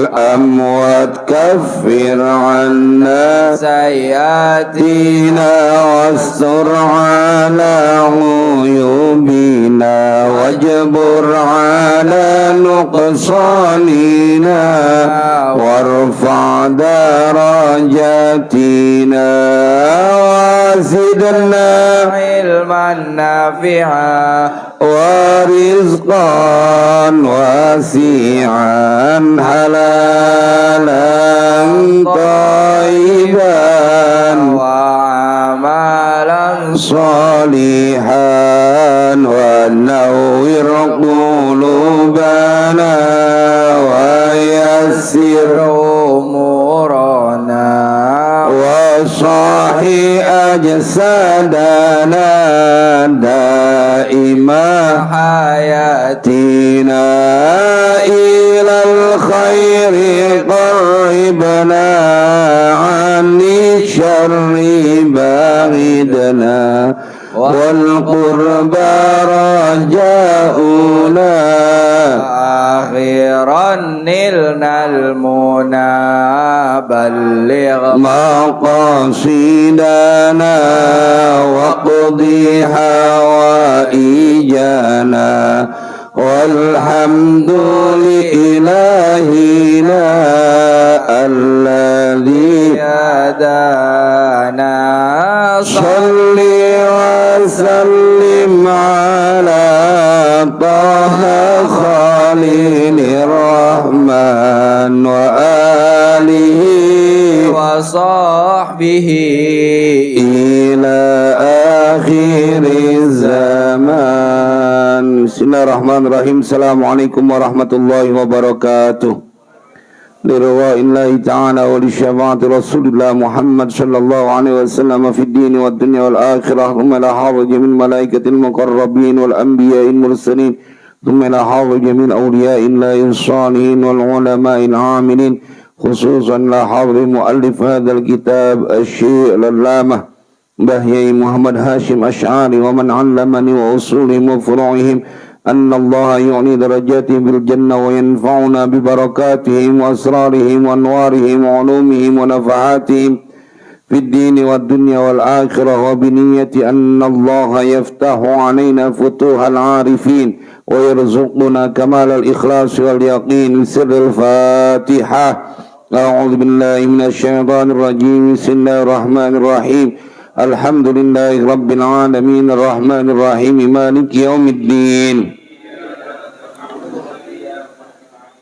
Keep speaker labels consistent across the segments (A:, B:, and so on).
A: والأموات كفر عنا سيئاتنا واستر على عيوبنا واجبر على نقصاننا وارفع درجاتنا وزدنا علما نافعا ورزقا واسعا حلالا طيبا وعملا صالحا ونور قلوبنا ويسر أمورنا وصحي أجسادنا دائما حياتنا إلى الخير قربنا عن الشر بعدنا والقرب رجاؤنا آخرا نلنا المنى بلغ مقاصدنا واقضي حوائجنا والحمد لإلهنا الذي هدانا صل وسلم على طه خليل الرحمن وآله وصحبه إلى آخر الزمان. Bismillahirrahmanirrahim. Assalamualaikum warahmatullahi wabarakatuh. Lirwa'illahi ta'ala wa lisyafaati Rasulillah Muhammad sallallahu alaihi wasallam fid dini wad dunya wal akhirah. Thumma la haraja min malaikatil muqarrabin wal anbiya'il mursalin. Thumma la haraja min awliya'il salihin wal ulama'il 'amilin. Khususan la haraja muallif hadzal kitab asy-syekh al-allamah Bahyai Muhammad Hashim Asy'ari wa man 'allamani wa usulihim wa furu'ihim أن الله يعلي درجاتهم في الجنة وينفعنا ببركاتهم وأسرارهم وأنوارهم وعلومهم ونفحاتهم في الدين والدنيا والآخرة وبنية أن الله يفتح علينا فتوح العارفين ويرزقنا كمال الإخلاص واليقين بسر الفاتحة. أعوذ بالله من الشيطان الرجيم. بسم الله الرحمن الرحيم. Alhamdulillahi Rabbil Alamin Ar-Rahmanir Rahim Maliki Yawmiddin.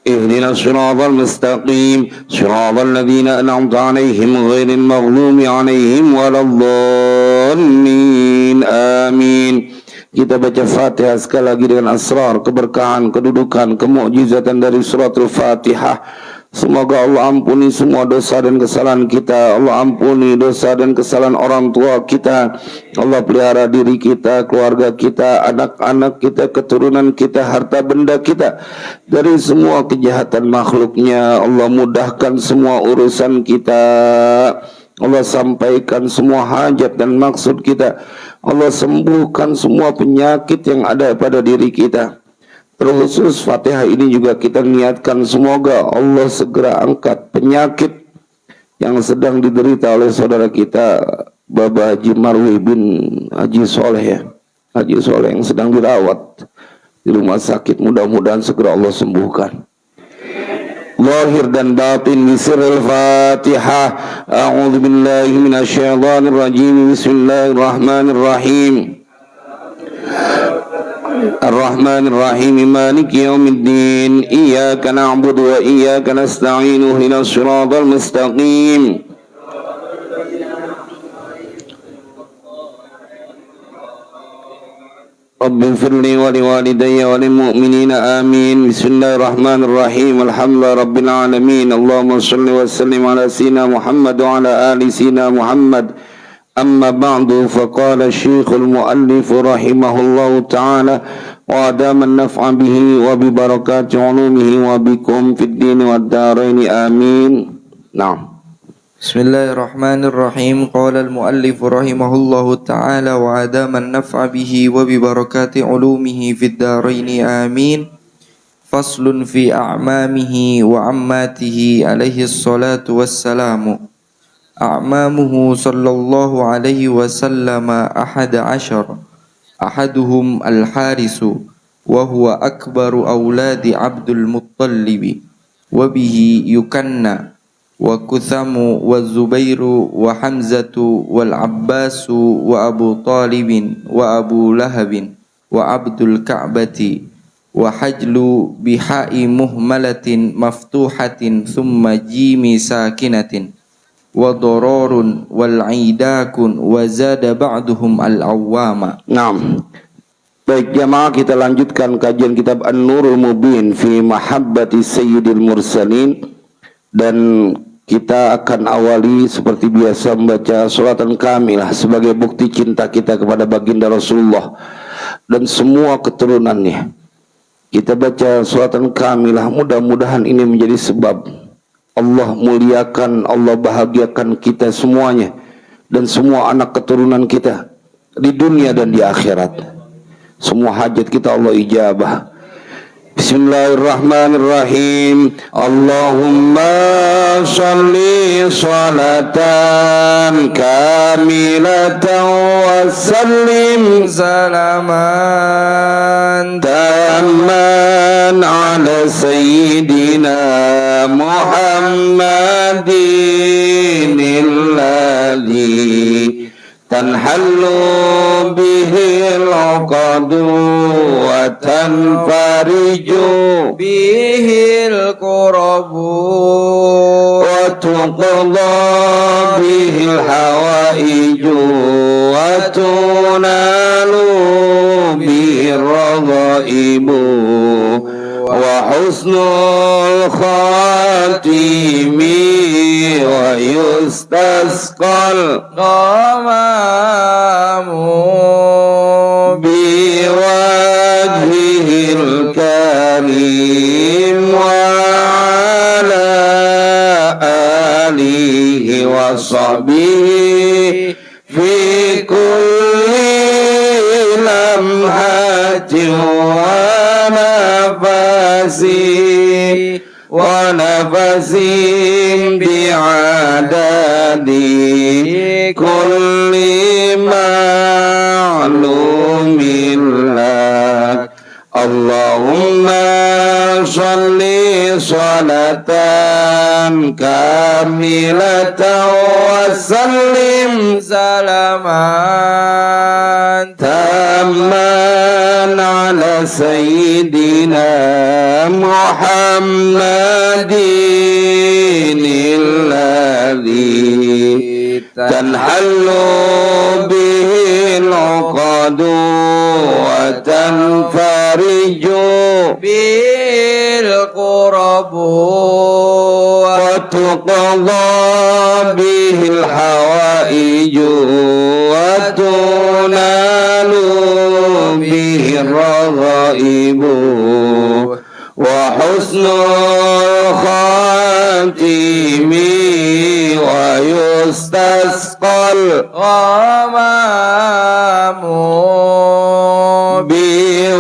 A: Ihdinas siratal mustaqim siratal ladzina an'amta 'alaihim ghairil maghdubi 'alaihim waladdallin. Amin. Kita baca Fatihah sekali lagi dengan asrar, keberkahan, kedudukan, kemukjizatan dari suratul Fatihah. Semoga Allah ampuni semua dosa dan kesalahan kita. Allah ampuni dosa dan kesalahan orang tua kita. Allah pelihara diri kita, keluarga kita, anak-anak kita, keturunan kita, harta benda kita dari semua kejahatan makhluknya. Allah mudahkan semua urusan kita. Allah sampaikan semua hajat dan maksud kita. Allah sembuhkan semua penyakit yang ada pada diri kita. Terkhusus Fatihah ini juga kita niatkan semoga Allah segera angkat penyakit yang sedang diderita oleh saudara kita Bapak Haji Marwi bin Haji Soleh ya. Haji Soleh yang sedang dirawat di rumah sakit, mudah-mudahan segera Allah sembuhkan. Zahir dan batin bisiril Fatihah. A'udzu billahi minasyaitonir rajim. Bismillahirrahmanirrahim. الرحمن الرحيم مالك يوم الدين إياك نعبد وإياك نستعين اهدنا الصراط المستقيم رب اغفر لي ولوالدي وللمؤمنين آمين. بسم الله الرحمن الرحيم الحمد لله رب العالمين. اللهم صل وسلم على سيدنا محمد وعلى آل سيدنا محمد. أما بعد فقال الشيخ المؤلف رحمه الله تعالى وأدام النفع به وببركات علومه وبكم في الدين والدارين آمين. نعم.
B: بسم الله الرحمن الرحيم. قال المؤلف رحمه الله تعالى وأدام النفع به وببركات علومه في الدارين آمين. فصل في أعمامه وعماته عليه الصلاة والسلام. أعمامه صلى الله عليه وسلم 11، أحدهم الحارث وهو أكبر أولاد عبد المطلب وبه يكنى، وكثم والزبير وحمزة والعباس وأبو طالب وأبو لهب وعبد الكعبة، وحجل بحاء مهملة مفتوحة ثم جيم ساكنة، وضرار والعيداك، وزاد بعضهم العوام.
A: Naam. Baik jamaah, kita lanjutkan kajian kitab An-Nurul Mubin fi Mahabbati Sayyidil Mursalin, dan kita akan awali seperti biasa membaca suratan kamilah sebagai bukti cinta kita kepada baginda Rasulullah dan semua keturunannya. Kita baca suratan kamilah, mudah-mudahan ini menjadi sebab Allah muliakan, Allah bahagiakan kita semuanya dan semua anak keturunan kita di dunia dan di akhirat. Semua hajat kita Allah ijabah. Bismillahirrahmanirrahim. Allahumma salli salatan kamilatan wa sallim salaman tamman ala sayyidina Muhammadin alladhi tanhallu bihil uqadu wa tanfariju
B: bihil qurabu
A: wa tuqadha bihil hawaiju wa tunalu bihir raghaibu wa husnul khatimi wa yustasqal
B: qamamu
A: biwajhihil karim wa ala alihi wa sahbihi fi kulli lamhatin wa nafasi wa nafasin bi'adadi kulli ma'lumin lak. Allahumma salli salatan kamilatan wa sallim
B: salaman
A: tamman ala sayyidina Muhammadin alladhi tanhallu bihil uqadu wa tanfariju
B: bil qurabu
A: wa tuqadha bihil hawaiju wa tunalu bihir raghaibu wa husnul khatimi wa yustasqal
B: qamamu
A: biwajhihil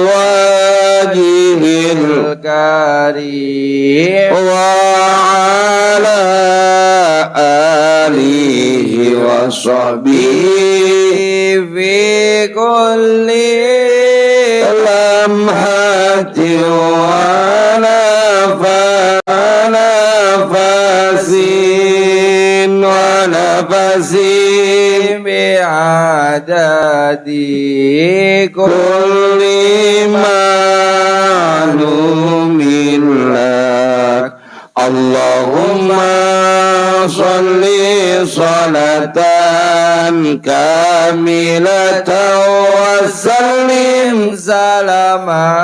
B: karim
A: wa ala alihi wa sahbihi
B: fi kulli
A: lamhati wa nafasin wa nafasin
B: bi'adadi
A: kulli ma'lumin lak. Allahumma salli salatan kamilatan wa sallim
B: salaman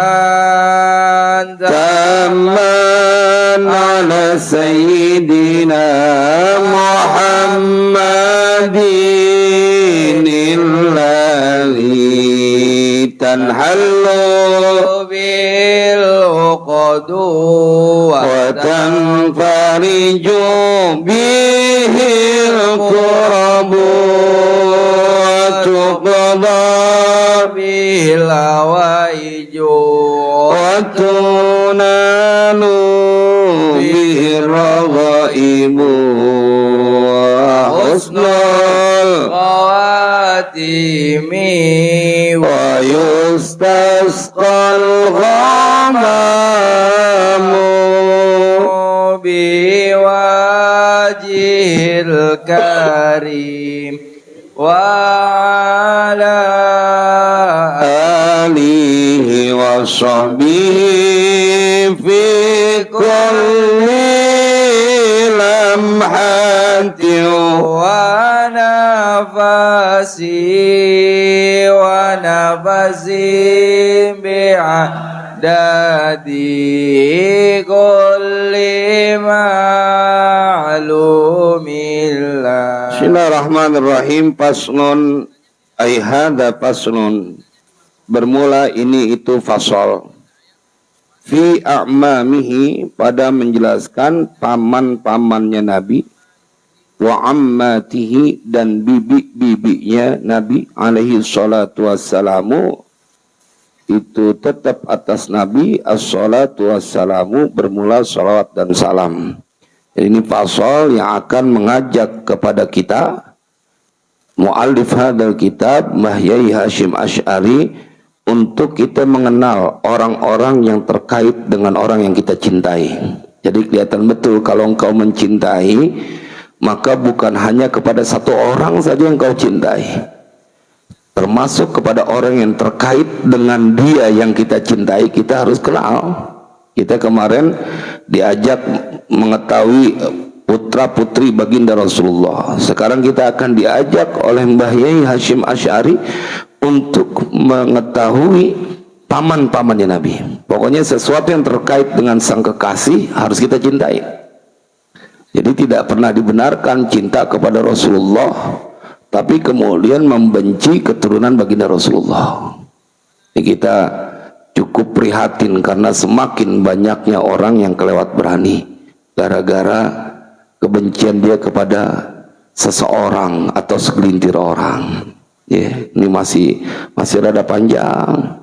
A: tamman ala sayyidina Muhammadin alladhi tanhallu
B: bil uqadu
A: wa tanfariju bihil qurabu wa tuqadha
B: bil hawaiju
A: wa tunalu bihi raghaibu wa husnul
B: khawatimi
A: wa yustasqal ghamamu
B: biwajhil karim wa ala
A: alihi wa sahbihi fi kulli lamhatin
B: wa nafasi bi'adadi kulli ma'lumillah.
A: Bismillahirrahmanirrahim. Faslun ay hadza faslun, bermula ini itu fasal, fi a'mamihi, pada menjelaskan paman-pamannya Nabi, wa ammatihi, dan bibi-bibinya Nabi alaihi salatu wassalamu. Itu tetap atas Nabi as-salatu wassalamu, bermula salawat dan salam. Ini fasal yang akan mengajak kepada kita, mu'allif hadal kitab Mahyai Hashim Asy'ari, untuk kita mengenal orang-orang yang terkait dengan orang yang kita cintai. Jadi kelihatan betul kalau engkau mencintai, maka bukan hanya kepada satu orang saja yang kau cintai, termasuk kepada orang yang terkait dengan dia yang kita cintai, kita harus kenal. Kita kemarin diajak mengetahui putra putri baginda Rasulullah. Sekarang kita akan diajak oleh Mbah Yai Hashim Asy'ari untuk mengetahui paman-pamannya Nabi. Pokoknya sesuatu yang terkait dengan sang kekasih harus kita cintai. Jadi tidak pernah dibenarkan cinta kepada Rasulullah tapi kemudian membenci keturunan baginda Rasulullah. Jadi kita cukup prihatin karena semakin banyaknya orang yang kelewat berani gara-gara kebencian dia kepada seseorang atau segelintir orang. Ini masih rada panjang.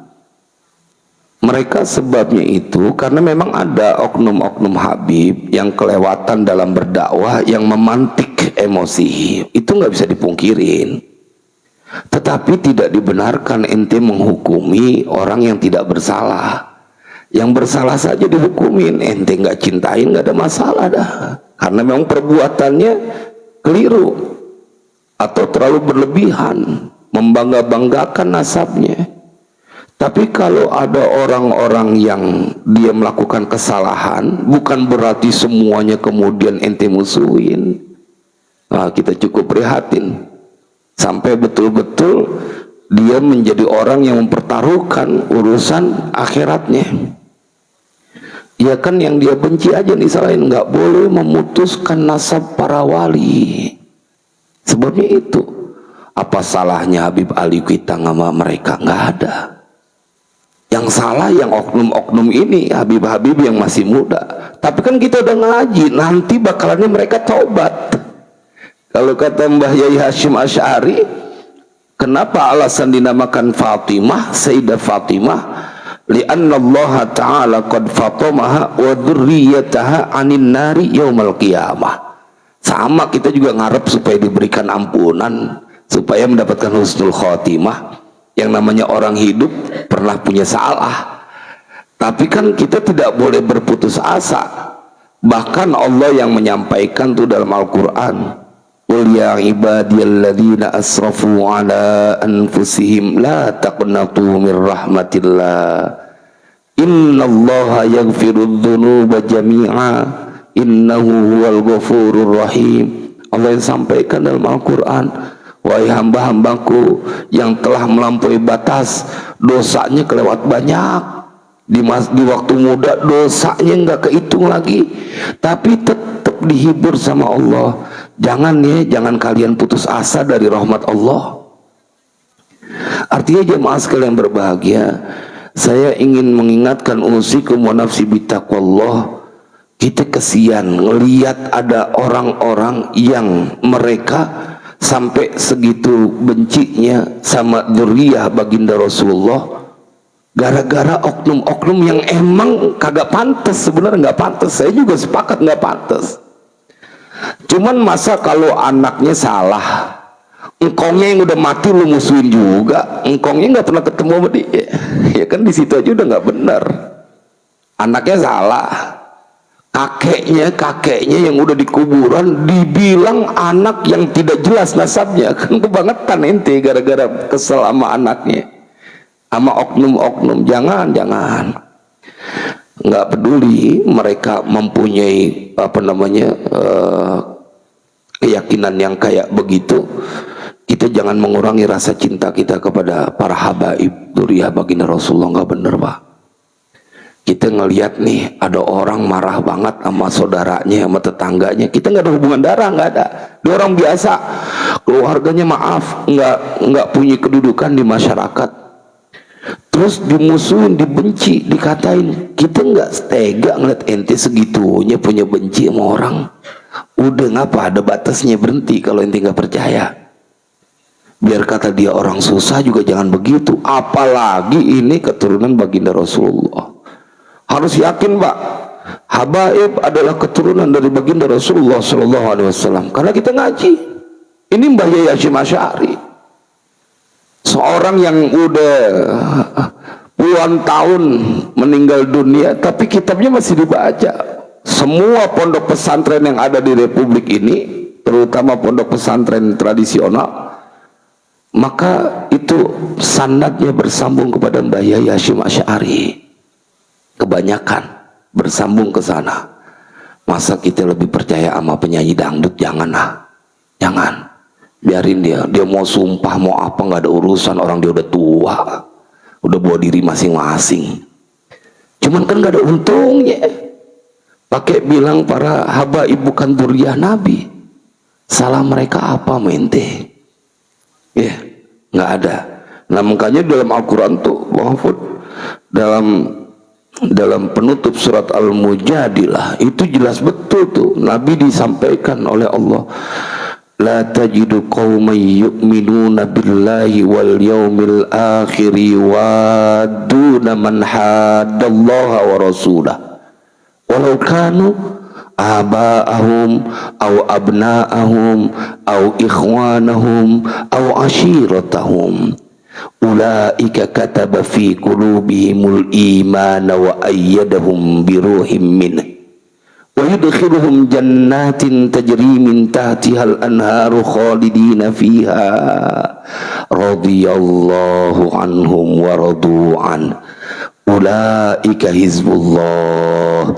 A: Mereka sebabnya itu karena memang ada oknum-oknum Habib yang kelewatan dalam berdakwah, yang memantik emosi. Itu nggak bisa dipungkirin. Tetapi tidak dibenarkan ente menghukumi orang yang tidak bersalah. Yang bersalah saja dihukumin, ente nggak cintain, nggak ada masalah dah. Karena memang perbuatannya keliru atau terlalu berlebihan, membangga-banggakan nasabnya. Tapi kalau ada orang-orang yang dia melakukan kesalahan, bukan berarti semuanya kemudian ente musuhin. Nah, kita cukup prihatin sampai betul-betul dia menjadi orang yang mempertaruhkan urusan akhiratnya. Ya kan yang dia benci aja disalahin, nggak boleh memutuskan nasab para wali. Sebabnya itu, apa salahnya Habib Ali kita sama mereka? Nggak ada. Yang salah yang oknum-oknum ini, Habib-Habib yang masih muda. Tapi kan kita udah ngaji, nanti bakalannya mereka taubat. Kalau kata Mbah Yai Hashim Asy'ari, kenapa alasan dinamakan Fatimah, Sayyidah Fatimah? Li'anna Allah Ta'ala qad fatamaha wa dzurriyyataha 'anin nari yaumal qiyamah. Sama kita juga ngarep supaya diberikan ampunan, supaya mendapatkan husnul khotimah. Yang namanya orang hidup pernah punya salah, tapi kan kita tidak boleh berputus asa. Bahkan Allah yang menyampaikan tuh dalam Al-Quran, qul ya ibadiyalladzina asrafu ala anfusihim la taqnatu min rahmatillah innallaha yaghfirudz dzunuba jami'a innahu huwal ghafurur rahim. Allah yang sampaikan dalam Al-Quran, wahai hamba-hambaku yang telah melampaui batas, dosanya kelewat banyak. Di waktu muda dosanya nggak kehitung lagi, tapi tetap dihibur sama Allah. Jangan kalian putus asa dari rahmat Allah. Artinya jemaah sekalian berbahagia, saya ingin mengingatkan usikum wa nafsi bitaqwallah. Kita kesian ngelihat ada orang-orang yang mereka sampai segitu bencinya sama dzurriyyah baginda Rasulullah, gara-gara oknum-oknum yang emang kagak pantas, sebenarnya nggak pantas. Saya juga sepakat nggak pantas. Cuman masa kalau anaknya salah, engkongnya yang udah mati lu musuhin juga, engkongnya nggak pernah ketemu sama dia, ya kan di situ aja udah nggak benar. Anaknya salah, kakeknya yang udah di kuburan dibilang anak yang tidak jelas nasabnya, kan kebangetan ente gara-gara kesel sama anaknya, sama oknum-oknum. Jangan nggak peduli mereka mempunyai keyakinan yang kayak begitu, kita jangan mengurangi rasa cinta kita kepada para habaib dzurriyyah baginda Rasulullah. Nggak bener, Pak. Kita ngelihat nih ada orang marah banget sama saudaranya, sama tetangganya, kita nggak ada hubungan darah, nggak ada, dia orang biasa, keluarganya maaf nggak punya kedudukan di masyarakat, terus dimusuhin, dibenci, dikatain. Kita nggak tega ngeliat ente segitunya punya benci sama orang. Udah, ngapa ada batasnya, berhenti kalau ente nggak percaya. Biar kata dia orang susah juga jangan begitu, apalagi ini keturunan baginda Rasulullah. Harus yakin, Pak, habaib adalah keturunan dari baginda Rasulullah SAW. Karena kita ngaji, ini Mbah Yai Hasyim Asy'ari, seorang yang udah puluhan tahun meninggal dunia, tapi kitabnya masih dibaca. Semua pondok pesantren yang ada di Republik ini, terutama pondok pesantren tradisional, maka itu sanadnya bersambung kepada Mbah Yai Hasyim Asy'ari. Kebanyakan bersambung ke sana. Masa kita lebih percaya sama penyanyi dangdut? Jangan. Biarin dia mau sumpah mau apa, nggak ada urusan, orang dia udah tua, udah bawa diri masing-masing. Cuman kan nggak ada untungnya. Pakai bilang para habaib bukan dzurriyyah Nabi, salah mereka apa mente? Ya, nggak ada. Nah makanya dalam Al-Quran tuh Mahfud, dalam penutup surat Al-Mujadilah itu jelas betul tuh, Nabi disampaikan oleh Allah, la tajidu qauman yu'minuna billahi wal yawmil akhiri wa duna man haddallaha wa rasulah walau kanu aba'ahum aw abna'ahum aw ikhwanahum aw ashiratahum ulaika kataba fi qulubihimul imana wa ayyadahum biruhim minhu wa yudkhiluhum jannatin tajri min tahtihal anharu khalidina fiha radhiyallahu anhum wa radu an ulaika hizbullah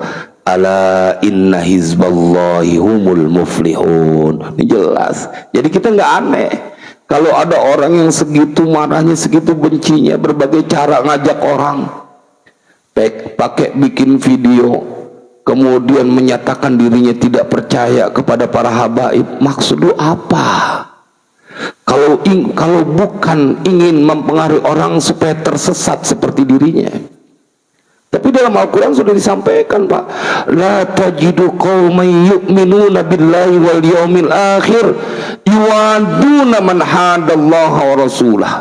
A: ala inna hizballahi humul muflihun. Ini jelas. Jadi kita nggak aneh kalau ada orang yang segitu marahnya, segitu bencinya, berbagai cara ngajak orang, pakai bikin video, kemudian menyatakan dirinya tidak percaya kepada para habaib. Maksud lu apa? Kalau bukan ingin mempengaruhi orang supaya tersesat seperti dirinya. Tapi dalam Al-Quran sudah disampaikan, Pak, la tajidu qauman yu'minuna billahi wal yawmil akhir yuwaduna man hadallaha wa rasulah.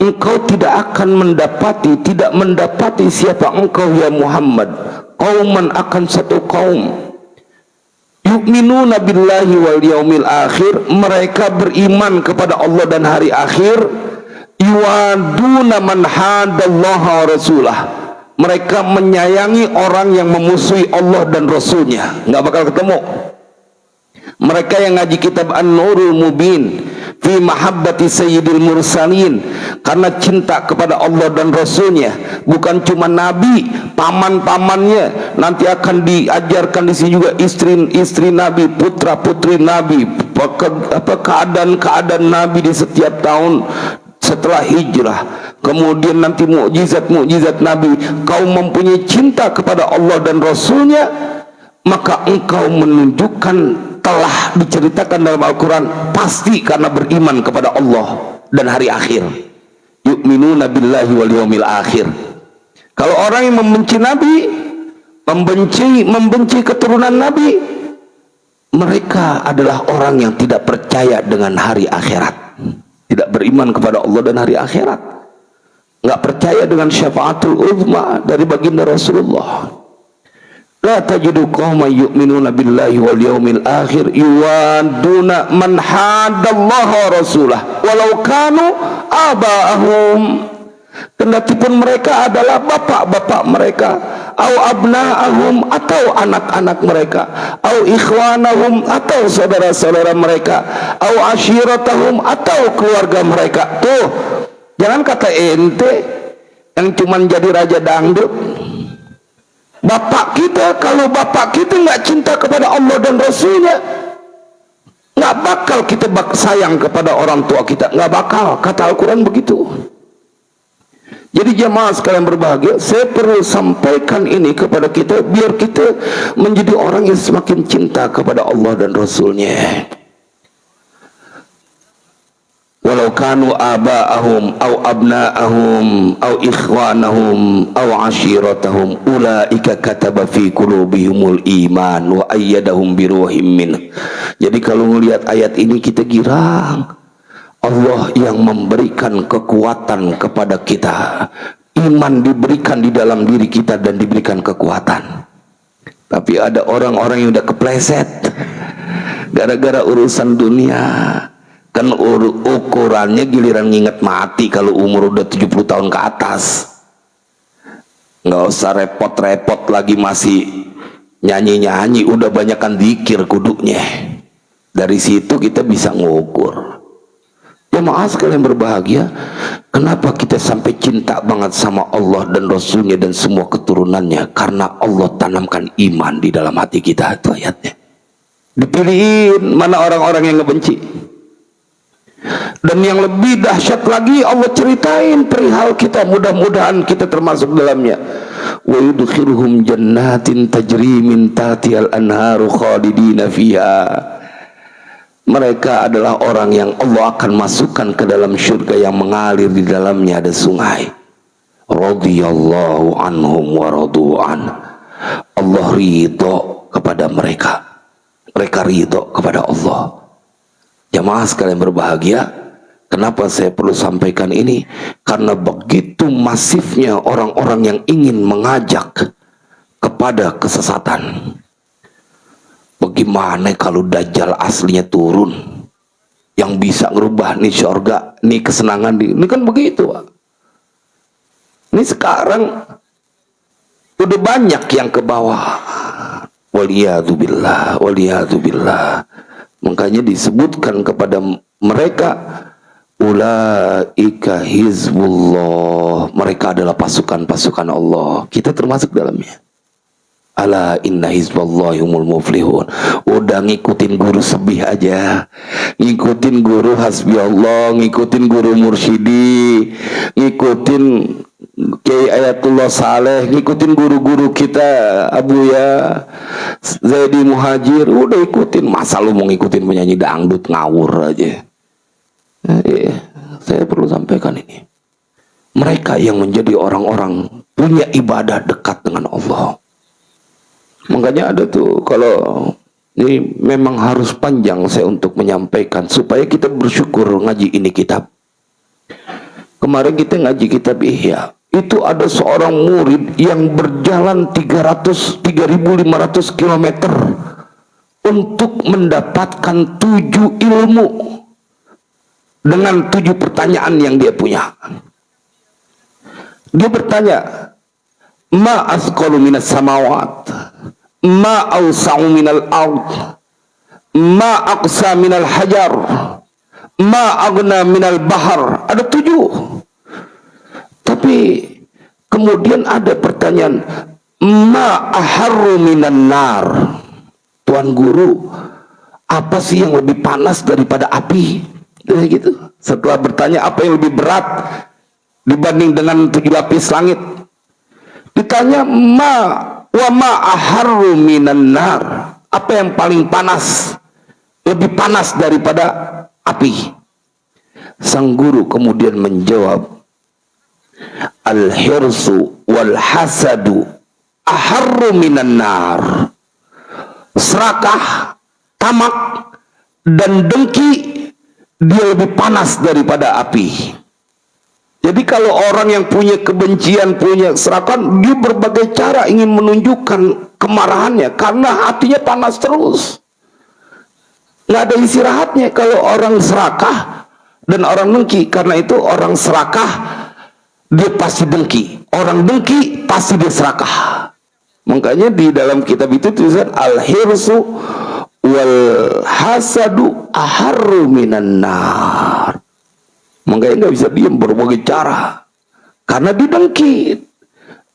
A: Engkau tidak akan mendapati siapa engkau ya Muhammad, qauman akan satu kaum, yu'minuna billahi wal yawmil akhir, mereka beriman kepada Allah dan hari akhir, yuwaduna man hadallaha wa rasulah, mereka menyayangi orang yang memusuhi Allah dan Rasulnya. Nggak bakal ketemu. Mereka yang ngaji kitab An-Nurul Mubin fi mahabbati sayyidil mursalin, karena cinta kepada Allah dan Rasulnya, bukan cuma Nabi, paman-pamannya. Nanti akan diajarkan di sini juga istri-istri Nabi, putra-putri Nabi, keadaan-keadaan Nabi di setiap tahun setelah hijrah, kemudian nanti mukjizat-mukjizat Nabi. Kau mempunyai cinta kepada Allah dan Rasulnya, maka engkau menunjukkan, telah diceritakan dalam Al-Quran, pasti karena beriman kepada Allah dan hari akhir. Yu'minuna billahi wal yawmil akhir. Kalau orang yang membenci Nabi, membenci keturunan Nabi, mereka adalah orang yang tidak percaya dengan hari akhirat, tidak beriman kepada Allah dan hari akhirat. nggak percaya dengan syafaatul uzma dari baginda Rasulullah. La tajidu qauman yu'minuna billahi wal yaumil akhir yuwaduna man hadallaha wa rasulah walau kanu aba'ahum. Kendatipun mereka adalah bapak-bapak mereka, au abna'ahum atau anak-anak mereka, au ikhwanahum atau saudara-saudara mereka, au ashiratahum atau keluarga mereka. Tuh, jangan kata ente yang cuman jadi raja dangdut. Bapak kita, kalau bapak kita nggak cinta kepada Allah dan Rasulnya, nggak bakal kita sayang kepada orang tua kita, nggak bakal. Kata Al-Quran begitu. Jadi jamaah sekalian berbahagia, saya perlu sampaikan ini kepada kita biar kita menjadi orang yang semakin cinta kepada Allah dan Rasulnya. Walau kanu aba'ahum au abna'ahum au ikhwanahum au ashiratahum ulaika kataba fi qulubihimul iman wa ayyadahum biruhim min. Jadi kalau melihat ayat ini kita girang. Allah yang memberikan kekuatan kepada kita. Iman diberikan di dalam diri kita dan diberikan kekuatan. Tapi ada orang-orang yang udah kepleset gara-gara urusan dunia. Kan ukurannya giliran nginget mati kalau umur udah 70 tahun ke atas. Nggak usah repot-repot lagi masih nyanyi-nyanyi, udah banyakan zikir kudunya. Dari situ kita bisa ngukur. Jamaah sekalian berbahagia, kenapa kita sampai cinta banget sama Allah dan Rasulnya dan semua keturunannya? Karena Allah tanamkan iman di dalam hati kita. Itu ayatnya. Dipilihin mana orang-orang yang ngebenci. Dan yang lebih dahsyat lagi, Allah ceritain perihal kita, mudah-mudahan kita termasuk dalamnya. Wa yudkhiluhum jannatin tajri min tahtihal anharu khalidina fiha. Mereka adalah orang yang Allah akan masukkan ke dalam surga yang mengalir di dalamnya ada sungai. Radhiyallahu anhum wa radu'an. Allah ridho kepada mereka. Mereka ridho kepada Allah. Jamaah sekalian berbahagia, kenapa saya perlu sampaikan ini? Karena begitu masifnya orang-orang yang ingin mengajak kepada kesesatan. Bagaimana kalau Dajjal aslinya turun, yang bisa ngerubah nih surga, nih kesenangan ini kan begitu, Pak. Ini sekarang udah banyak yang ke bawah. Waliyadzubillah, waliyadzubillah. Makanya disebutkan kepada mereka, ulaika hizbullah, mereka adalah pasukan-pasukan Allah. Kita termasuk dalamnya. Ala inna hizballahi humul muflihun. Udah ngikutin guru sebih aja, ngikutin guru hasbi Allah, ngikutin guru mursyidi, ngikutin Kiai Ayatullah Saleh, ngikutin guru-guru kita Abuya Zaidi Muhajir, udah ikutin. Masa lu mau ngikutin penyanyi dangdut ngawur aja? Saya perlu sampaikan ini. Mereka yang menjadi orang-orang punya ibadah dekat dengan Allah. Makanya ada tuh, kalau ini memang harus panjang saya untuk menyampaikan supaya kita bersyukur ngaji ini kitab. Kemarin kita ngaji kitab Ihya. Itu ada seorang murid yang berjalan 3.500 km untuk mendapatkan 7 ilmu dengan 7 pertanyaan yang dia punya. Dia bertanya, ma asqalu minas samawat, ma awsa'u minal ard, ma aqsa minal hajar, ma aghna minal bahar. Ada 7. Tapi kemudian ada pertanyaan, ma aharru minan nar. Tuan guru, apa sih yang lebih panas daripada api? Gitu. Setelah bertanya apa yang lebih berat dibanding dengan 7 lapis langit, ditanya wa ma aharru minan nar. Apa yang paling panas, lebih panas daripada api? Sang guru kemudian menjawab, al-hirsu wal hasadu aharru minan nar. Serakah, tamak, dan dengki dia lebih panas daripada api. Jadi kalau orang yang punya kebencian, punya keserakahan, dia berbagai cara ingin menunjukkan kemarahannya karena hatinya panas terus. Nggak ada istirahatnya kalau orang serakah dan orang dengki. Karena itu orang serakah dia pasti dengki, orang dengki pasti dia serakah. Makanya di dalam kitab itu tulisan al-hirsu wal hasadu aharru minan nar. Makanya nggak bisa diam, berbagai cara karena didengki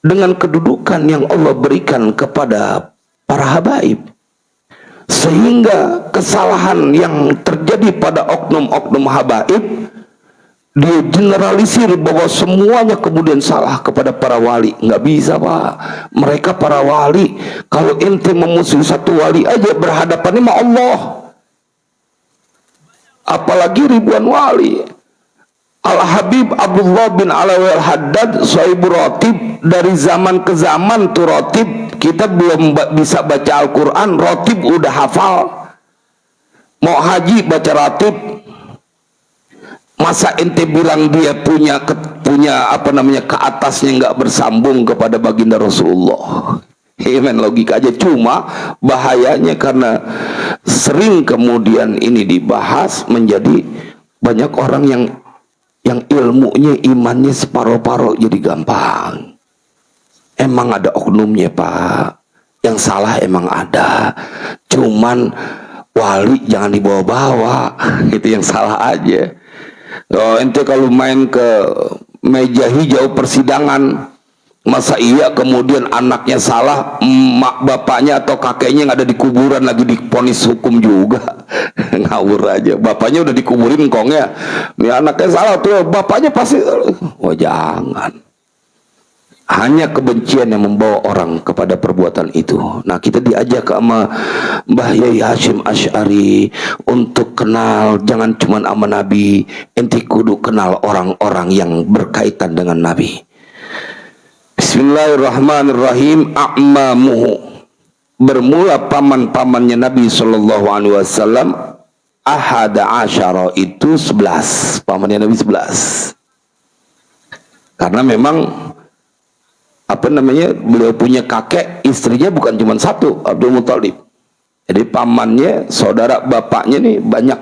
A: dengan kedudukan yang Allah berikan kepada para habaib, sehingga kesalahan yang terjadi pada oknum-oknum habaib dia generalisir bahwa semuanya kemudian salah kepada para wali. Nggak bisa, Pak. Mereka para wali, kalau ente memusuhi satu wali aja berhadapan sama Allah, apalagi ribuan wali. Al-Habib Abdullah bin Alawi Al-Haddad Sohibur Rotib, dari zaman ke zaman tuh Rotib, kita belum bisa baca Al-Quran, Rotib udah hafal. Mau haji baca Rotib. Masa ente bilang dia punya apa namanya ke atasnya nggak bersambung kepada baginda Rasulullah? Amen, logika aja. Cuma bahayanya karena sering kemudian ini dibahas menjadi banyak orang yang ilmunya, imannya separuh-paruh jadi gampang. Emang ada oknumnya, Pak. Yang salah emang ada. Cuman wali jangan dibawa-bawa. Itu yang salah aja. Oh, ente kalau main ke meja hijau persidangan, masa iya kemudian anaknya salah, mak bapaknya atau kakeknya yang ada di kuburan lagi diponis hukum juga? Ngawur aja. Bapaknya udah dikuburin kongnya, ini anaknya salah tuh, bapaknya pasti. Oh jangan. Hanya kebencian yang membawa orang kepada perbuatan itu. Nah, kita diajak sama Mbah Yai Hashim Asy'ari untuk kenal, jangan cuma sama Nabi, enti kudu kenal orang-orang yang berkaitan dengan Nabi. Bismillahirrahmanirrahim. A'mamuhu, bermula paman-pamannya Nabi Shallallahu Alaihi Wasallam. Ahada asyara, itu 11, pamannya Nabi 11. Karena memang apa namanya, beliau punya kakek, istrinya bukan cuma satu, Abdul Muthalib. Jadi pamannya, saudara bapaknya nih banyak.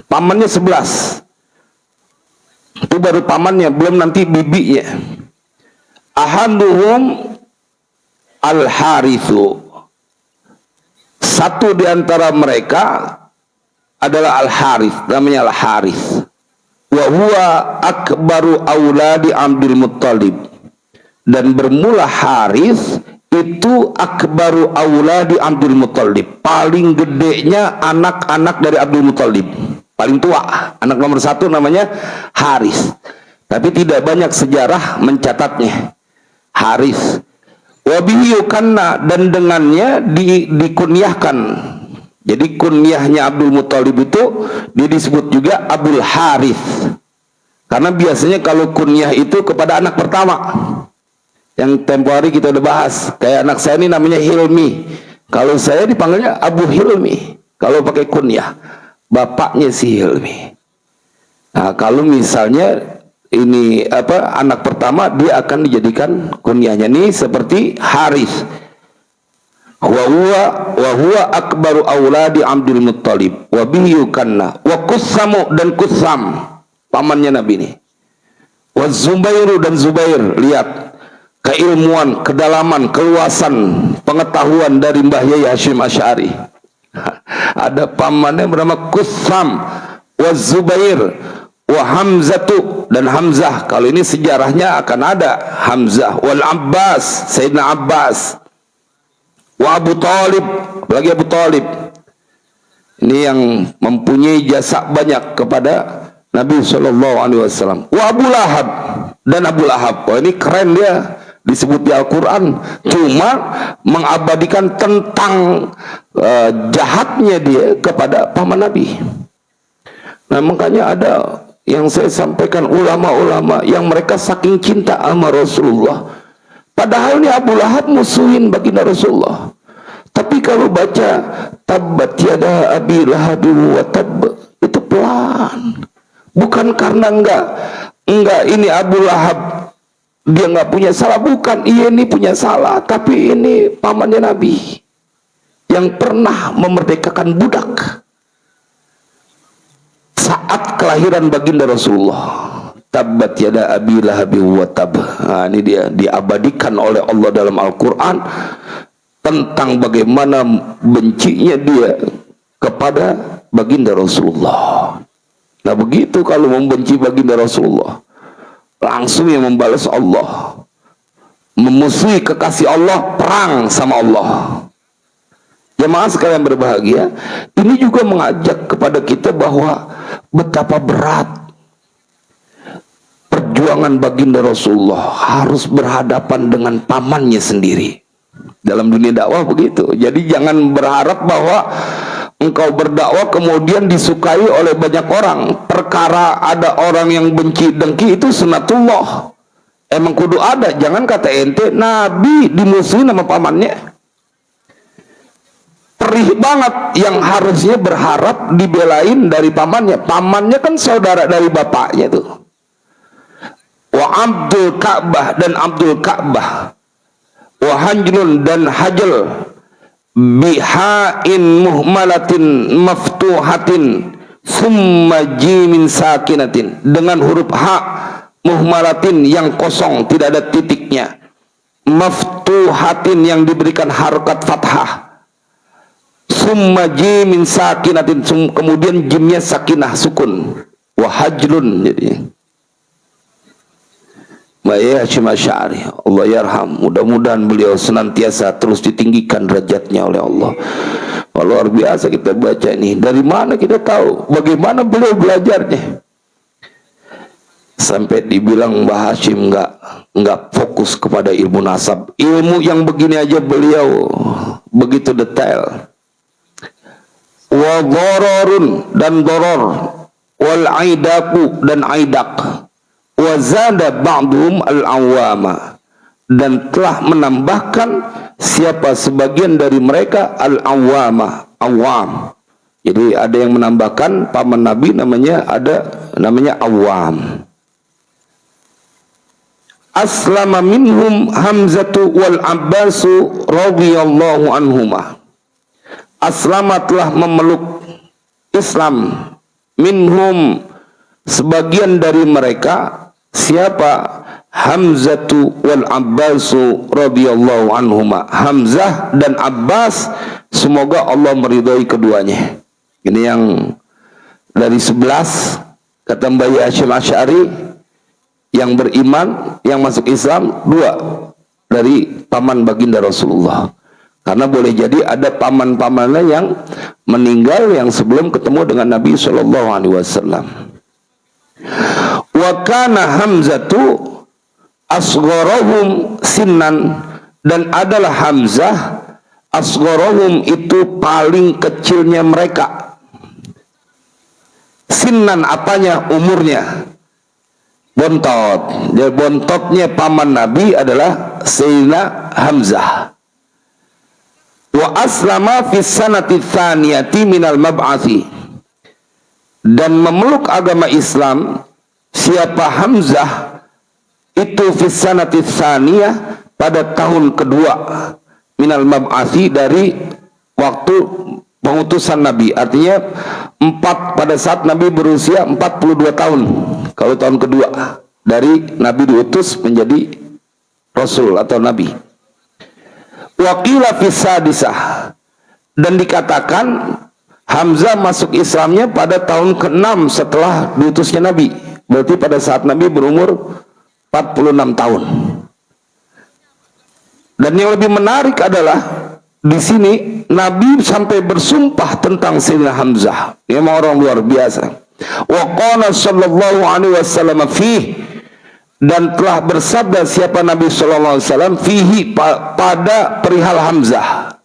A: Pamannya 11. Itu baru pamannya, belum nanti bibinya. Ahaduhum al-Harithu, satu di antara mereka adalah Al-Harith, namanya Al-Harith. Wa huwa akbaru auladi Abdul Muthalib, dan bermula Harith itu akbaru auladi Abdul Muthalib, paling gedenya anak-anak dari Abdul Muthalib, paling tua, anak nomor 1 namanya Harith. Tapi tidak banyak sejarah mencatatnya Harith. Wabihi yukanna, dan dengannya dikunyahkan. Jadi kunyahnya Abdul Muthalib itu dia disebut juga Abdul Harith, karena biasanya kalau kunyah itu kepada anak pertama. Yang tempo hari kita udah bahas, kayak anak saya ini namanya Hilmi, kalau saya dipanggilnya Abu Hilmi kalau pakai kunyah, bapaknya si Hilmi. Nah, kalau misalnya ini apa, anak pertama, dia akan dijadikan kunyahnya nih seperti Harith. Wa huwa akbaru auladi Abdul Muthalib wa bihi yukanna wa Qussamu, dan Qussam pamannya Nabi ini. Wa Zubairu, dan Zubair. Lihat keilmuan, kedalaman, keluasan pengetahuan dari Mbah Yai Hashim Asy'ari. Ada pamannya bernama Qussam, wa Zubair, wa Hamzatu, dan Hamzah. Kalau ini sejarahnya akan ada Hamzah, wal Abbas, Sayyidina Abbas, wa Abu Talib, lagi Abu Talib. Ini yang mempunyai jasa banyak kepada Nabi Shallallahu Alaihi Wasallam. Wa Abu Lahab, dan Abu Lahab. Oh, ini keren dia, disebut di Al-Quran, cuma mengabadikan tentang jahatnya dia kepada paman Nabi. Nah, makanya ada yang saya sampaikan, ulama-ulama yang mereka saking cinta sama Rasulullah, padahal ini Abu Lahab musuhin baginda Rasulullah, tapi kalau baca tabbat yada abi lahab wa tab, itu pelan, bukan karena enggak enggak, ini Abu Lahab dia nggak punya salah. Bukan, iya ini punya salah, tapi ini pamannya Nabi yang pernah memerdekakan budak saat kelahiran baginda Rasulullah. Tabbat yada abi lahabi wa tab. Nah, ini dia diabadikan oleh Allah dalam Al-Quran tentang bagaimana bencinya dia kepada baginda Rasulullah. Nah begitu kalau membenci baginda Rasulullah, langsung yang membalas Allah, memusuhi kekasih Allah, perang sama Allah. Jemaah sekalian berbahagia, ini juga mengajak kepada kita bahwa betapa berat perjuangan baginda Rasulullah harus berhadapan dengan pamannya sendiri. Dalam dunia dakwah begitu. Jadi jangan berharap bahwa engkau berdakwah kemudian disukai oleh banyak orang. Perkara ada orang yang benci dengki itu sunatullah, emang kudu ada. Jangan kata ente Nabi dimusuhin sama pamannya. Perih banget yang harusnya berharap dibelain dari pamannya. Pamannya kan saudara dari bapaknya tuh. Wa Abdul Ka'bah dan Abdul Ka'bah, wa Hajlun dan Hajl, bihain muhmalatin maftuhatin summa jimin sakinatin, dengan huruf ha muhmalatin yang kosong tidak ada titiknya, maftuhatin yang diberikan harokat fathah, summa jimin sakinatin, kemudian jimnya sakinah sukun, wa Hajlun. Jadi Maya Hashim Asy'ari, Allah yarham, mudah-mudahan beliau senantiasa terus ditinggikan derajatnya oleh Allah. Luar biasa kita baca ini. Dari mana kita tahu bagaimana beliau belajarnya? Sampai dibilang Mbah Hashim nggak fokus kepada ilmu nasab. Ilmu yang begini aja beliau begitu detail. Wa dhararun dan doror, wal aidaku dan aidak. Wazada ba'dhum al-awwama, dan telah menambahkan siapa sebagian dari mereka al-awwama, awam. Jadi ada yang menambahkan paman Nabi namanya awam. Aslama minhum Hamzatu wal Abbasu radhiyallahu anhuma. Aslama telah memeluk Islam minhum sebagian dari mereka. Siapa? Hamzatu wal Abbasu radhiyallahu anhuma. Hamzah dan Abbas, semoga Allah meridhai keduanya. Ini yang dari 11 kata Mbah Hashim Asy'ari yang beriman, yang masuk Islam, 2 dari paman baginda Rasulullah. Karena boleh jadi ada paman-pamannya yang meninggal yang sebelum ketemu dengan Nabi Shallallahu Alaihi Wasallam. Wa kana Hamzatu asgharahum sinnan, dan adalah Hamzah asgharahum itu paling kecilnya mereka. Sinnan apanya? Umurnya. Bontot. Jadi bontotnya paman Nabi adalah Sayyidina Hamzah. Wa aslama fi sanati tsaniyati minal mab'atsi, dan memeluk agama Islam siapa Hamzah itu fisanati tsaniyah pada tahun kedua minal mab'atsi, dari waktu pengutusan Nabi. Artinya pada saat Nabi berusia 42 tahun, kalau tahun kedua dari Nabi diutus menjadi Rasul atau Nabi. Waqila fisadisah, dan dikatakan Hamzah masuk Islamnya pada tahun ke-6 setelah diutusnya Nabi. Berarti pada saat Nabi berumur 46 tahun. Dan yang lebih menarik adalah di sini Nabi sampai bersumpah tentang Sayyidina Hamzah. Dia memang orang luar biasa. Wa qala sallallahu alaihi wasallam fihi, dan telah bersabda siapa Nabi sallallahu alaihi wasallam fihi, pada perihal Hamzah.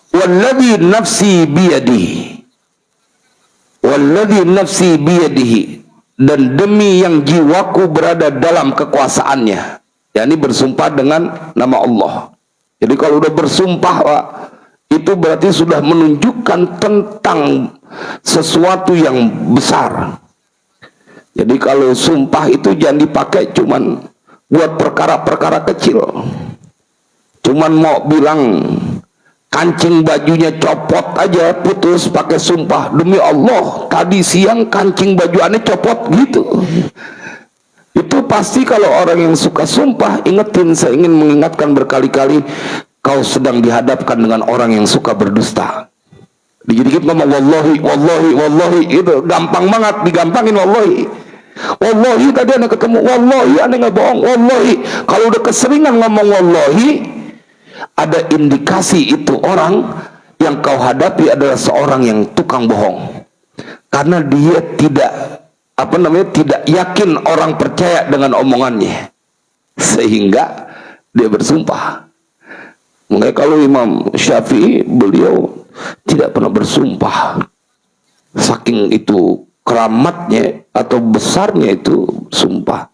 A: Walladhi nafsi biyadihi, walladhi nafsi biyadihi, dan demi yang jiwaku berada dalam kekuasaannya. Ya, ini bersumpah dengan nama Allah. Jadi kalau udah bersumpah Pak, itu berarti sudah menunjukkan tentang sesuatu yang besar. Jadi kalau sumpah itu jangan dipakai cuman buat perkara-perkara kecil. Cuman mau bilang kancing bajunya copot aja putus pakai sumpah, demi Allah tadi siang kancing baju aneh copot gitu. Itu pasti kalau orang yang suka sumpah, ingetin, saya ingin mengingatkan berkali-kali, kau sedang dihadapkan dengan orang yang suka berdusta. Dikit-dikit ngomong wallahi, wallahi, wallahi, itu gampang banget digampangin wallahi. Wallahi tadi aneh ketemu, wallahi aneh nggak bohong, wallahi. Kalau udah keseringan ngomong wallahi, ada indikasi itu orang yang kau hadapi adalah seorang yang tukang bohong, karena dia tidak yakin orang percaya dengan omongannya, sehingga dia bersumpah. Makanya kalau Imam Syafi'i, beliau tidak pernah bersumpah, saking itu keramatnya atau besarnya itu sumpah.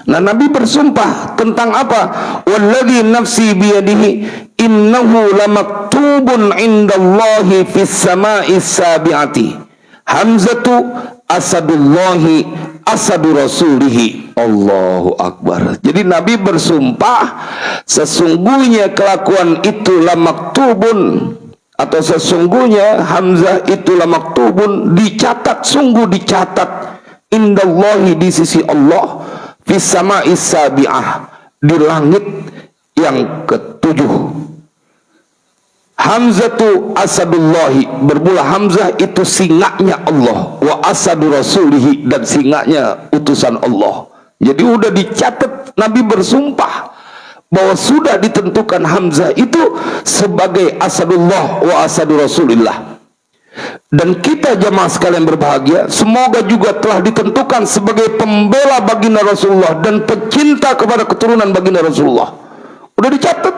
A: Nah, Nabi bersumpah tentang apa? Walladzi nafsi biyadihi innahu lamaktubun indallahi fis sama'is sabi'ati Hamzatu asadullahi asadu rasulihi. Allahu Akbar. Jadi Nabi bersumpah sesungguhnya kelakuan itu lamaktubun, atau sesungguhnya Hamzah itu lamaktubun, dicatat, sungguh dicatat, indallahi, di sisi Allah, fis sama'is sabi'ah, di langit yang ketujuh. Hamzatu asadullahi, bermula Hamzah itu singanya Allah, wa asadu rasulihi, dan singanya utusan Allah. Jadi udah dicatat, Nabi bersumpah bahwa sudah ditentukan Hamzah itu sebagai asadullah wa asadu rasulillah. Dan kita jamaah sekalian berbahagia, semoga juga telah ditentukan sebagai pembela baginda Rasulullah dan pecinta kepada keturunan baginda Rasulullah. Udah dicatat.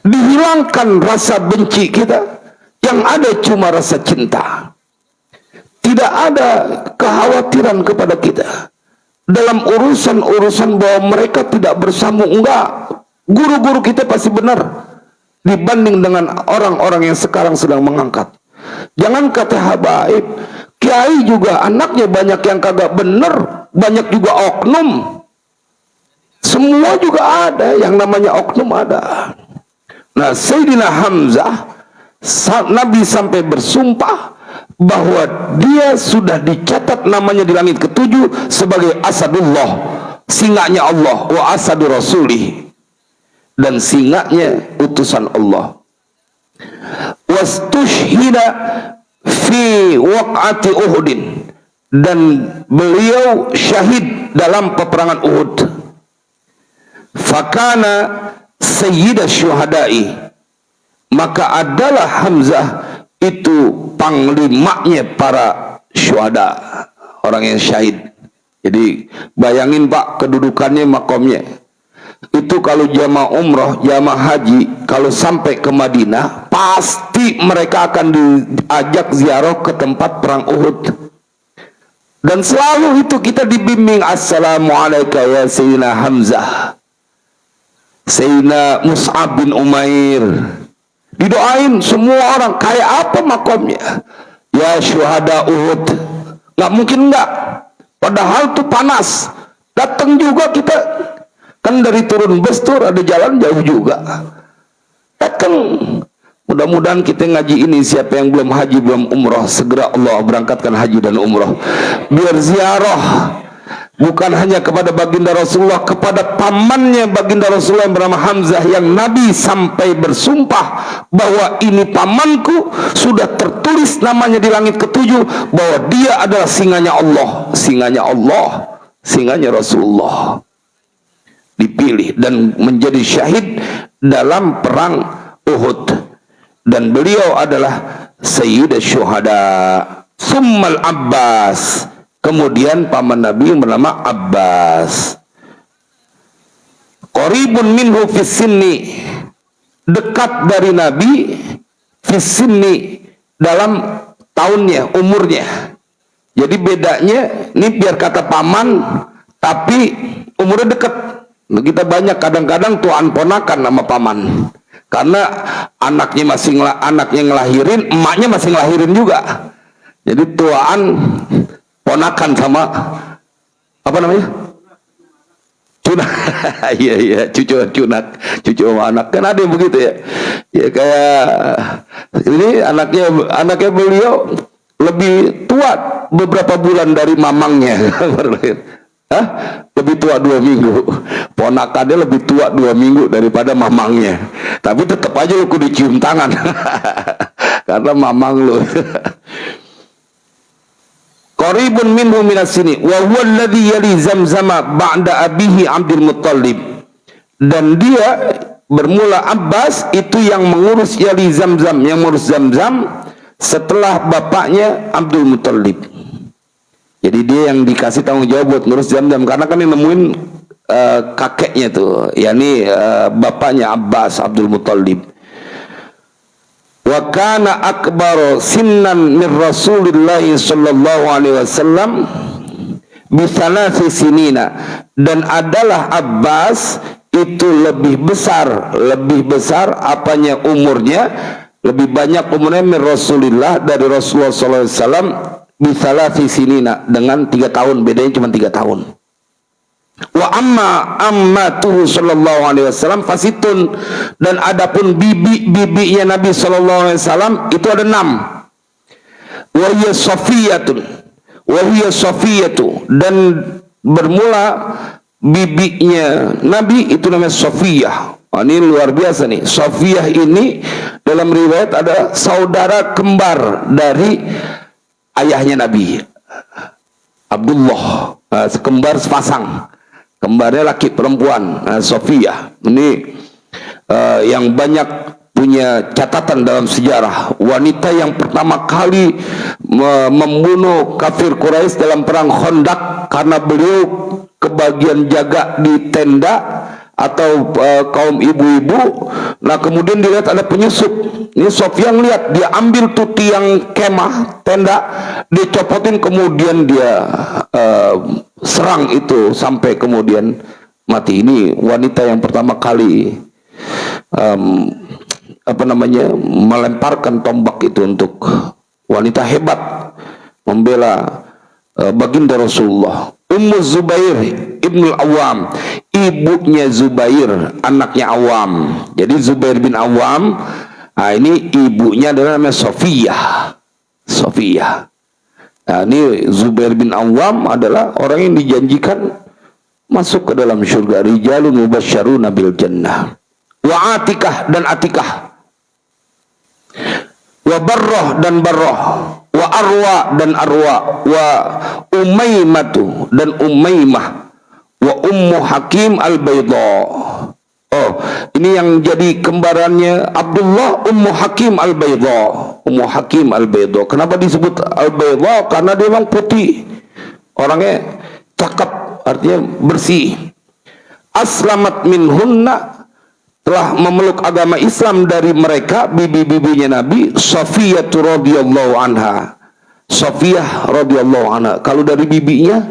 A: Dihilangkan rasa benci kita, yang ada cuma rasa cinta. Tidak ada kekhawatiran kepada kita dalam urusan-urusan bahwa mereka tidak bersambung. Enggak, guru-guru kita pasti benar dibanding dengan orang-orang yang sekarang sedang mengangkat. Jangan kata habaib, kiai juga anaknya banyak yang kagak bener, banyak juga oknum. Semua juga ada, yang namanya oknum ada. Nah, Sayyidina Hamzah, Nabi sampai bersumpah bahwa dia sudah dicatat namanya di langit ketujuh sebagai asadullah, singanya Allah, wa asadu rasulih, dan singanya utusan Allah. Wastushhida fi waq'ati Uhudin, dan beliau syahid dalam peperangan Uhud. Fakana sayyidah syuhada'i, maka adalah Hamzah itu panglimanya para syuhada, orang yang syahid. Jadi bayangin Pak, kedudukannya, makomnya itu, kalau jamaah umroh, jamaah haji, kalau sampai ke Madinah, pasti mereka akan diajak ziarah ke tempat perang Uhud. Dan selalu itu kita dibimbing, assalamualaikum ya Sayyidina Hamzah, Sayyidina Mus'ab bin Umair, didoain semua orang. Kayak apa makomnya? Ya syuhada Uhud. Nggak mungkin enggak, padahal tuh panas. Datang juga kita, kan dari turun bus tuh ada jalan jauh juga, datang. Mudah-mudahan kita ngaji ini, siapa yang belum haji belum umroh, segera Allah berangkatkan haji dan umroh, biar ziarah bukan hanya kepada baginda Rasulullah, kepada pamannya baginda Rasulullah yang bernama Hamzah, yang Nabi sampai bersumpah bahwa ini pamanku, sudah tertulis namanya di langit ketujuh bahwa dia adalah singanya Allah, singanya Allah, singanya Rasulullah. Dipilih dan menjadi syahid dalam perang Uhud, dan beliau adalah sayyidah syuhada. Summal Abbas, kemudian paman Nabi yang bernama Abbas. Qaribun minhu fis sinni, dekat dari Nabi, fis sinni, dalam tahunnya, umurnya. Jadi bedanya ini biar kata paman tapi umurnya dekat. Kita banyak kadang-kadang tuan ponakan nama paman, karena anaknya anaknya ngelahirin, emaknya masih ngelahirin juga. Jadi tuaan ponakan sama apa namanya? Cunak. Iya, cucu cunak, cucu sama anak. Kan ada yang begitu ya. Ya kayak ini anaknya beliau lebih tua beberapa bulan dari mamangnya. Hah? Lebih tua 2 minggu. Ponakannya lebih tua 2 minggu daripada mamangnya. Tapi tetap aja lu kudu cium tangan. Karena mamang lu. Qaribun minhu minas sini wa huwa alladhi yali Zamzama ba'da abihi Abdul Muttalib. Dan dia bermula Abbas itu yang mengurus yali Zamzam, yang mengurus Zamzam setelah bapaknya Abdul Muttalib. Jadi dia yang dikasih tanggung jawab buat ngurus Zamzam, karena kan yang nemuin kakeknya tuh, yakni bapaknya Abbas Abdul Muttalib. Wa kana akbar sinnan min Rasulillah sallallahu alaihi wasallam bi thalathi sinina, dan adalah Abbas itu lebih besar apanya umurnya, lebih banyak umurnya min Rasulillah dari Rasulullah sallallahu alaihi wasallam bi thalathi sinina, dengan 3 tahun, bedanya cuma 3 tahun. Wa ammatuhu sallallahu alaihi wasallam fasitun, dan adapun bibinya Nabi sallallahu alaihi wasallam itu ada 6. Wa hiya Safiyatu, dan bermula bibinya Nabi itu namanya Safiyah. Ini luar biasa nih. Safiyah ini dalam riwayat ada saudara kembar dari ayahnya Nabi Abdullah, kembar sepasang. Kembarnya laki perempuan, Sofia. Ini yang banyak punya catatan dalam sejarah. Wanita yang pertama kali membunuh kafir Quraisy dalam perang Khandaq, karena beliau kebagian jaga di tenda atau kaum ibu-ibu. Nah kemudian dilihat ada penyusup. Ini Sofia ngeliat, dia ambil tuh tiang kemah tenda, dia copotin, kemudian dia serang itu sampai kemudian mati. Ini wanita yang pertama kali melemparkan tombak itu, untuk wanita hebat membela baginda Rasulullah. Ummu Zubair ibnul Awam, ibunya Zubair anaknya Awam. Jadi Zubair bin Awam, ini ibunya adalah namanya Sofiyah. Nah, ini Zubair bin Awam adalah orang yang dijanjikan masuk ke dalam surga. Rijalun mubasysyaruna bil jannah. Wa Atikah, dan Atikah. Wa Barrah, dan Barrah. Wa Arwa, dan Arwa. Wa Umaymatu, dan Umaymah. Wa Ummu Hakim al-Bayda. Oh, ini yang jadi kembarannya Abdullah, Ummu Hakim al-Bayda. Ummu Hakim al-Bayda. Kenapa disebut al-Bayda? Karena dia memang putih. Orangnya cakep, artinya bersih. Aslamat minhunna, telah memeluk agama Islam dari mereka, bibi-bibinya Nabi, Safiyah radhiyallahu anha. Safiyah radhiyallahu anha. Kalau dari bibinya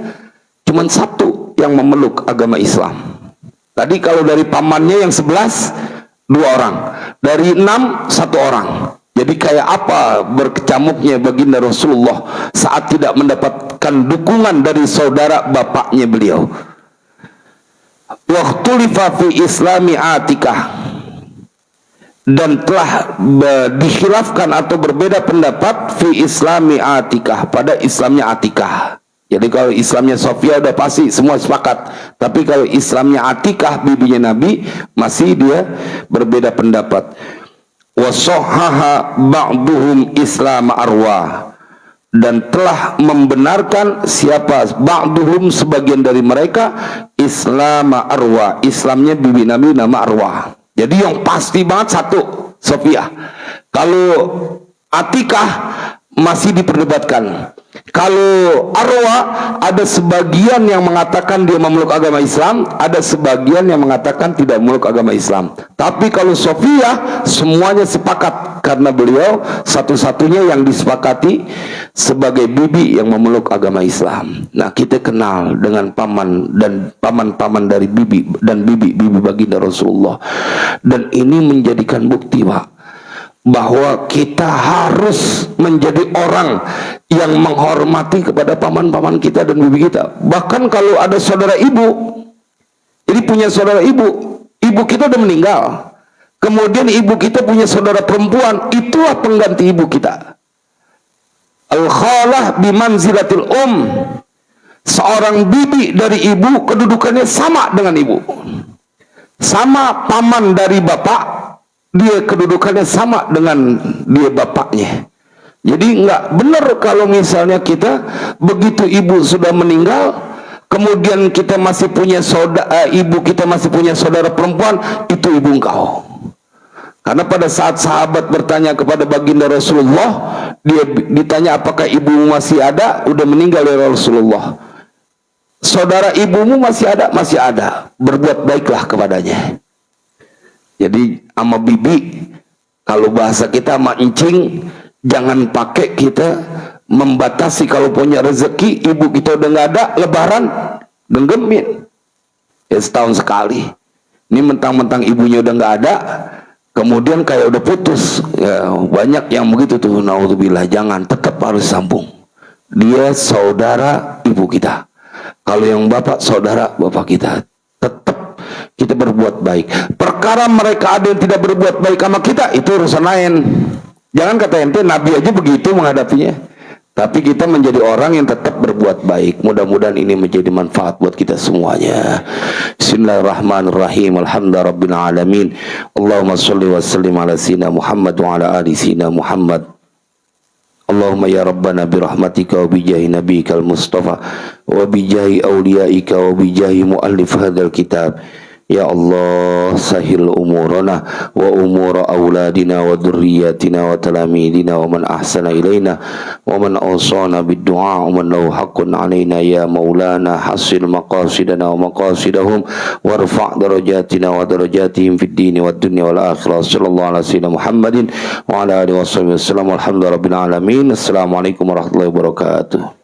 A: cuma 1 yang memeluk agama Islam. Tadi kalau dari pamannya yang 11, 2 orang. Dari 6, 1 orang. Jadi kayak apa berkecamuknya baginda Rasulullah saat tidak mendapatkan dukungan dari saudara bapaknya beliau. Waqtulifa fi islami Atikah, dan telah dikhilafkan atau berbeda pendapat fi islami Atikah, pada Islamnya Atikah. Jadi kalau Islamnya Sofia udah pasti semua sepakat, tapi kalau Islamnya Atikah, bibinya Nabi, masih dia berbeda pendapat. Wasahhaha ba'duhum Islam Arwa, dan telah membenarkan siapa ba'duhum, sebagian dari mereka, Islam Arwa, Islamnya bibi Nabi nama Arwa. Jadi yang pasti banget 1 Sofia. Kalau Atikah masih diperdebatkan. Kalau Arwa, ada sebagian yang mengatakan dia memeluk agama Islam, ada sebagian yang mengatakan tidak memeluk agama Islam. Tapi kalau Sofia, semuanya sepakat, karena beliau satu-satunya yang disepakati sebagai bibi yang memeluk agama Islam. Nah, kita kenal dengan paman dan paman-paman dari bibi dan bibi baginda Rasulullah. Dan ini menjadikan bukti, Pak, bahwa kita harus menjadi orang yang menghormati kepada paman-paman kita dan bibi kita. Bahkan kalau ada saudara ibu, jadi punya saudara ibu, ibu kita udah meninggal, kemudian ibu kita punya saudara perempuan, itulah pengganti ibu kita. Al-khalah bimanzilatil seorang bibi dari ibu kedudukannya sama dengan ibu. Sama paman dari bapak, dia kedudukannya sama dengan dia bapaknya. Jadi nggak benar kalau misalnya kita begitu ibu sudah meninggal, kemudian kita masih punya saudara, ibu kita masih punya saudara perempuan, itu ibu engkau. Karena pada saat sahabat bertanya kepada baginda Rasulullah, dia ditanya apakah ibumu masih ada, udah meninggal ya Rasulullah. Saudara ibumu masih ada? Masih ada. Berbuat baiklah kepadanya. Jadi sama bibi, kalau bahasa kita sama encing, jangan pakai kita membatasi. Kalau punya rezeki, ibu kita udah nggak ada, lebaran denggemin ya setahun sekali. Ini mentang-mentang ibunya udah nggak ada, kemudian kayak udah putus ya. Banyak yang begitu tuh, naudzubillah. Jangan, tetap harus sambung. Dia saudara ibu kita. Kalau yang bapak, saudara bapak kita. Tetap kita berbuat baik. Perkara mereka ada yang tidak berbuat baik sama kita, itu urusan lain. Jangan kata ente, Nabi aja begitu menghadapinya. Tapi kita menjadi orang yang tetap berbuat baik. Mudah-mudahan ini menjadi manfaat buat kita semuanya. Bismillahirrahmanirrahim. Alhamdulillahirabbil alamin. Allahumma shalli wa sallim ala sayyidina Muhammad wa ala ali sayyidina Muhammad. Allahumma ya Rabbana birahmatika wa bijahi nabiyikal Mustafa wa bijahi awliyaika wa bijahi muallif hadzal kitab. Ya Allah, sahil umurana wa umura auladina wa dhurriyyatina wa talamidina wa man ahsana ilaina wa man awsana bid-du'a wa man lahu haqqun alaina ya maulana hasil maqasidana wa maqasidahum warfa' darajatina wa darajatihim fid dini wad dunya wal akhirah. Sallallahu ala sayyidina Muhammadin wa ala alihi washabihi wasallam. Alhamdulillahirabbil alamin. Assalamualaikum warahmatullahi wabarakatuh.